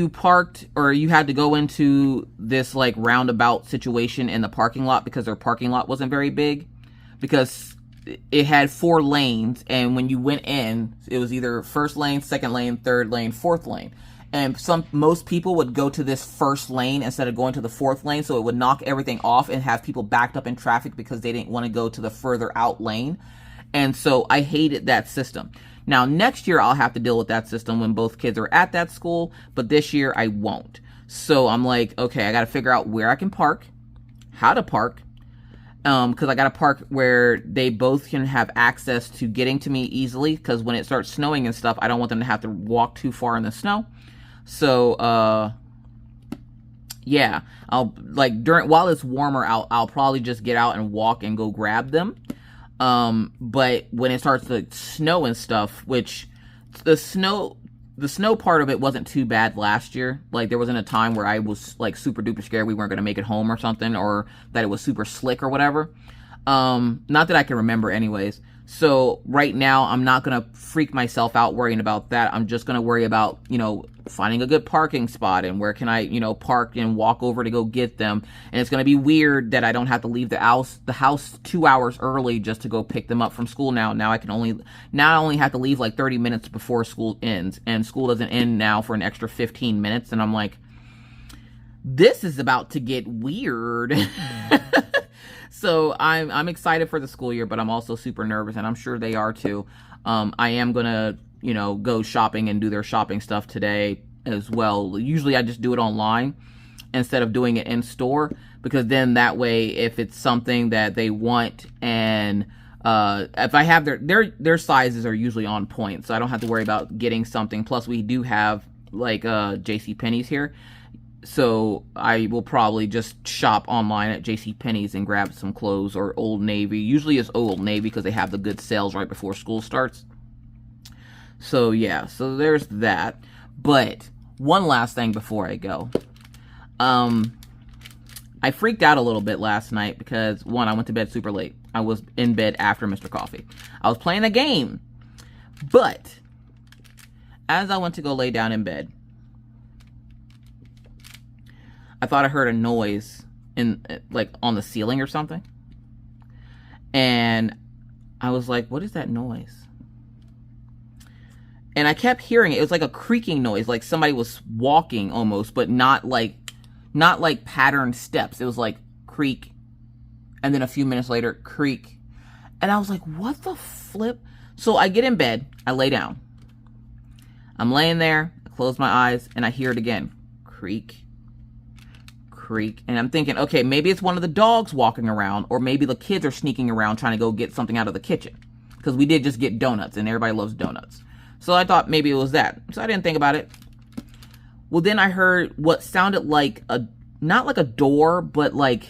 parked, or you had to go into this like roundabout situation in the parking lot, because their parking lot wasn't very big, because it had 4 lanes, and when you went in, it was either first lane, second lane, third lane, fourth lane. And most people would go to this first lane instead of going to the fourth lane, so it would knock everything off and have people backed up in traffic because they didn't want to go to the further out lane. And so I hated that system. Now, next year I'll have to deal with that system when both kids are at that school, but this year I won't. So I'm like, okay, I got to figure out where I can park, how to park, because I got to park where they both can have access to getting to me easily, because when it starts snowing and stuff, I don't want them to have to walk too far in the snow. So, yeah, while it's warmer out, I'll probably just get out and walk and go grab them. But when it starts to snow and stuff, which the snow part of it wasn't too bad last year. Like, there wasn't a time where I was like super duper scared we weren't going to make it home or something, or that it was super slick or whatever. Not that I can remember anyways. So right now I'm not going to freak myself out worrying about that. I'm just going to worry about, finding a good parking spot and where can I, park and walk over to go get them. And it's going to be weird that I don't have to leave the house 2 hours early just to go pick them up from school now. Now I only have to leave like 30 minutes before school ends, and school doesn't end now for an extra 15 minutes. And I'm like, this is about to get weird. So I'm excited for the school year, but I'm also super nervous, and I'm sure they are too. I am going to, go shopping and do their shopping stuff today as well. Usually I just do it online instead of doing it in store, because then that way, if it's something that they want, and if I have their sizes are usually on point, so I don't have to worry about getting something. Plus we do have like JCPenney's here. So I will probably just shop online at JCPenney's and grab some clothes, or Old Navy. Usually it's Old Navy because they have the good sales right before school starts. So yeah, so there's that. But one last thing before I go. I freaked out a little bit last night because, one, I went to bed super late. I was in bed after Mr. Coffee. I was playing a game. But as I went to go lay down in bed, I thought I heard a noise on the ceiling or something. And I was like, what is that noise? And I kept hearing it. It was like a creaking noise, like somebody was walking almost, but not like patterned steps. It was like creak, and then a few minutes later, creak. And I was like, what the flip? So I get in bed, I lay down. I'm laying there, I close my eyes, and I hear it again. Creak. Creak. And I'm thinking, okay, maybe it's one of the dogs walking around, or maybe the kids are sneaking around trying to go get something out of the kitchen, because we did just get donuts and everybody loves donuts. So I thought maybe it was that. So I didn't think about it. Well, then I heard what sounded like not like a door, but like,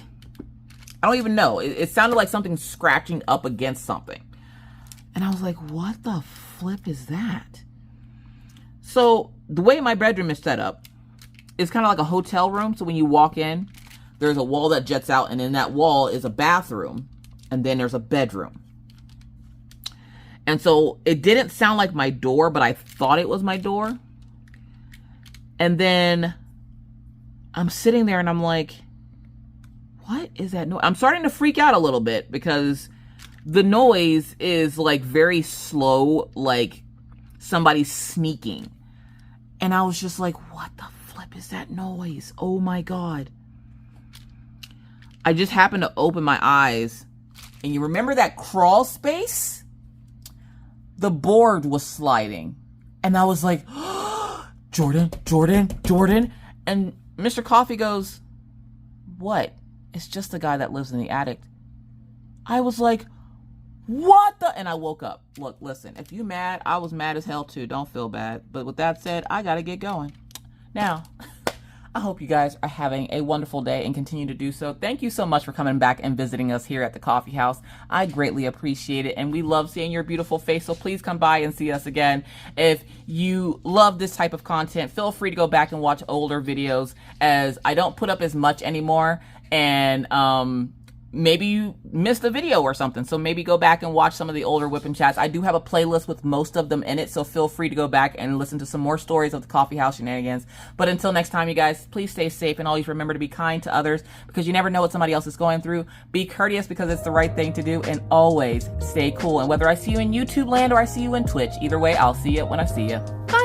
I don't even know. It sounded like something scratching up against something. And I was like, what the flip is that? So the way my bedroom is set up, it's kind of like a hotel room. So when you walk in, there's a wall that juts out, and in that wall is a bathroom, and then there's a bedroom. And so it didn't sound like my door, but I thought it was my door. And then I'm sitting there and I'm like, what is that noise? I'm starting to freak out a little bit because the noise is like very slow, like somebody sneaking. And I was just like, what the flip is that noise? Oh my God. I just happened to open my eyes, and you remember that crawl space? The board was sliding. And I was like, oh, Jordan. And Mr. Coffee goes, what? It's just the guy that lives in the attic. I was like, what the? And I woke up. Look, listen, if you mad, I was mad as hell too. Don't feel bad. But with that said, I got to get going. Now, I hope you guys are having a wonderful day and continue to do so. Thank you so much for coming back and visiting us here at the coffee house. I greatly appreciate it, and we love seeing your beautiful face, so please come by and see us again. If you love this type of content, feel free to go back and watch older videos, as I don't put up as much anymore, and maybe you missed a video or something, so maybe go back and watch some of the older whipping chats. I do have a playlist with most of them in it, so feel free to go back and listen to some more stories of the coffee house shenanigans. But until next time, you guys, please stay safe, and always remember to be kind to others, because you never know what somebody else is going through. Be courteous because it's the right thing to do, and always stay cool. And whether I see you in YouTube land or I see you in Twitch, either way, I'll see you when I see you. Bye.